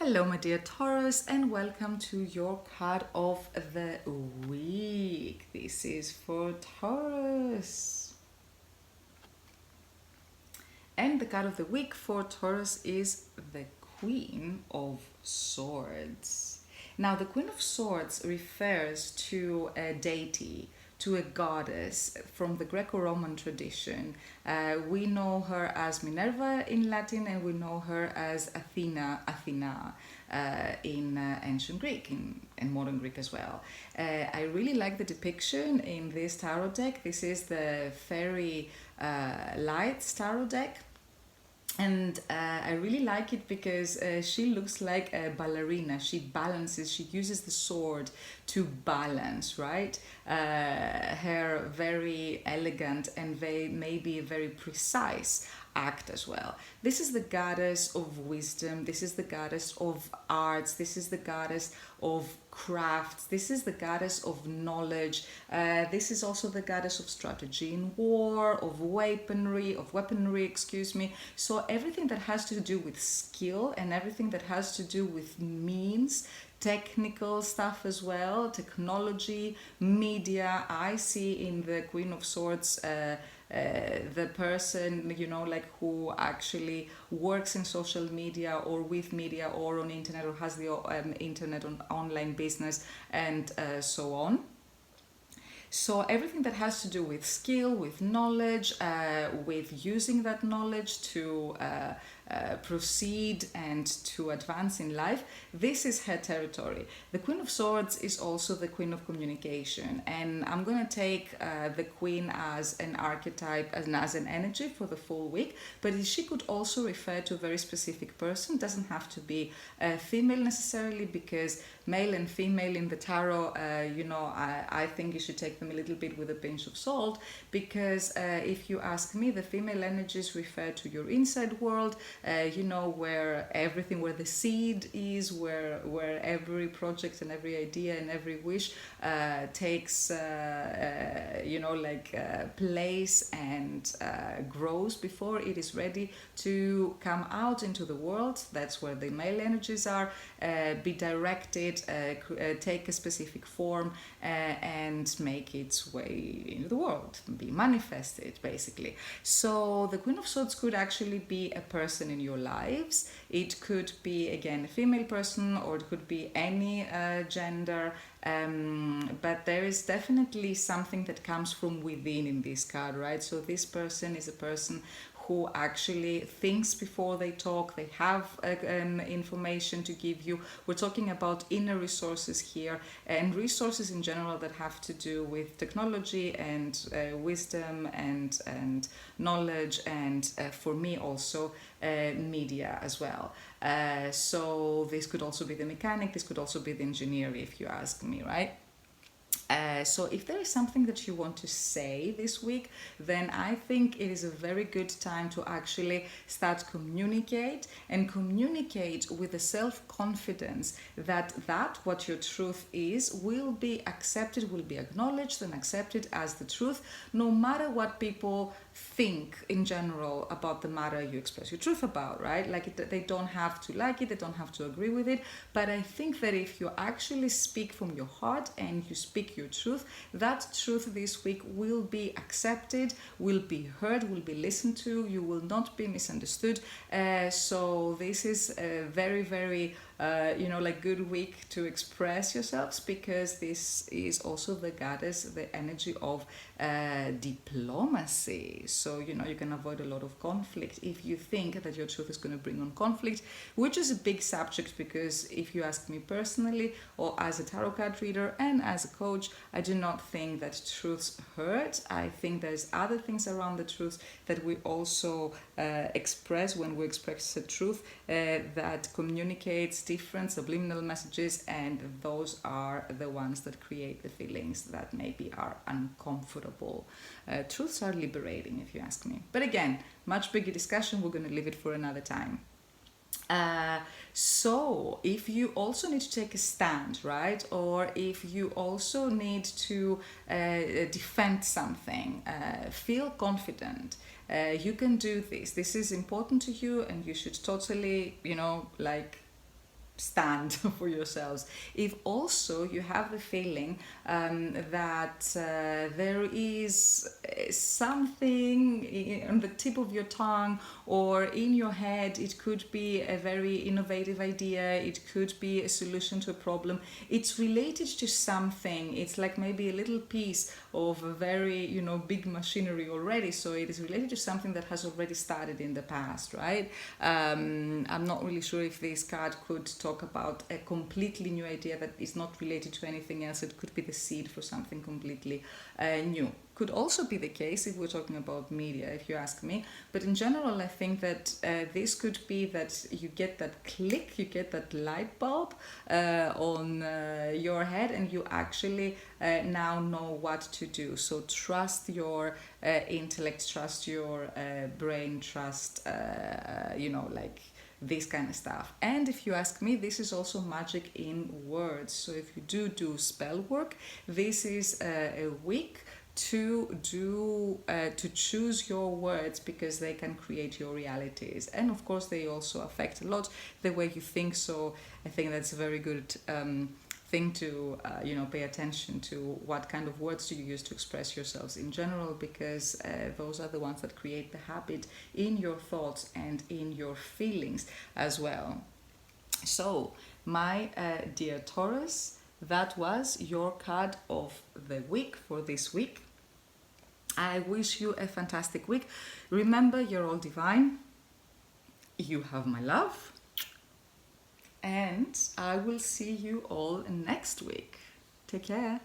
Hello, my dear Taurus, and welcome to your card of the week. This is for Taurus. And the card of the week for Taurus is the Queen of Swords. Now, the Queen of Swords refers to a deity, to a goddess from the Greco-Roman tradition. We know her as Minerva in Latin, and we know her as Athena in ancient Greek and modern Greek as well. I really like the depiction in this tarot deck. This is the Fairy Lights tarot deck. And I really like it because she looks like a ballerina. She balances, she uses the sword to balance, right? Her very elegant and maybe very precise act as well. This is the goddess of wisdom. This is the goddess of arts. This is the goddess of crafts. This is the goddess of knowledge. This is also the goddess of strategy in war, of weaponry, excuse me. So everything that has to do with skill and everything that has to do with means, technical stuff as well, technology, media. I see in the Queen of Swords the person, like who actually works in social media or with media or on internet or has the internet on online business and so on. So everything that has to do with skill, with knowledge, with using that knowledge to proceed and to advance in life, this is her territory. The Queen of Swords is also the Queen of Communication, and I'm going to take the Queen as an archetype, as an energy for the full week, but she could also refer to a very specific person. It doesn't have to be female necessarily, because male and female in the tarot, I think you should take them a little bit with a pinch of salt, because if you ask me, the female energies refer to your inside world, where the seed is, where every project and every idea and every wish takes, place and grows before it is ready to come out into the world. That's where the male energies are, be directed, take a specific form, and make its way into the world, be manifested, basically. So the Queen of Swords could actually be a person in your lives. It could be, again, a female person, or it could be any gender, but there is definitely something that comes from within in this card, right? So this person is a person who actually thinks before they talk. They have information to give you. We're talking about inner resources here, and resources in general that have to do with technology and wisdom and knowledge, and for me also media as well. So this could also be the mechanic, this could also be the engineer, if you ask me, right? So if there is something that you want to say this week, then I think it is a very good time to actually start communicate with the self-confidence that what your truth is will be accepted, will be acknowledged and accepted as the truth, no matter what people think in general about the matter you express your truth about, right? They don't have to like it, they don't have to agree with it, but I think that if you actually speak from your heart and you speak your truth, that truth this week will be accepted, will be heard, will be listened to. You will not be misunderstood. So this is a very, very good week to express yourselves, because this is also the goddess, the energy of diplomacy. So you can avoid a lot of conflict if you think that your truth is going to bring on conflict, which is a big subject, because if you ask me personally, or as a tarot card reader and as a coach, I do not think that truths hurt. I think there's other things around the truth that we also express when we express the truth, that communicates different subliminal messages, and those are the ones that create the feelings that maybe are uncomfortable. Truths are liberating, if you ask me. But again, much bigger discussion, we're going to leave it for another time. So if you also need to take a stand, right, or if you also need to defend something, feel confident. You can do this. This is important to you, and you should totally, stand for yourselves. If also you have the feeling that there is something on the tip of your tongue or in your head, it could be a very innovative idea, it could be a solution to a problem, it's related to something, it's like maybe a little piece of a very, you know, big machinery already, so it is related to something that has already started in the past, right? I'm not really sure if this card could talk about a completely new idea that is not related to anything else. It could be the seed for something completely new. Could also be the case if we're talking about media, if you ask me. But in general, I think that this could be that you get that click, you get that light bulb on your head, and you actually now know what to do. So trust your intellect, trust your brain, trust, like this kind of stuff. And if you ask me, this is also magic in words. So if you do spell work, this is a week to choose your words, because they can create your realities, and of course they also affect a lot the way you think. So I think that's a very good thing to pay attention to. What kind of words do you use to express yourselves in general, because those are the ones that create the habit in your thoughts and in your feelings as well. So my dear Taurus, that was your card of the week for this week. I wish you a fantastic week. Remember, you're all divine. You have my love. And I will see you all next week. Take care.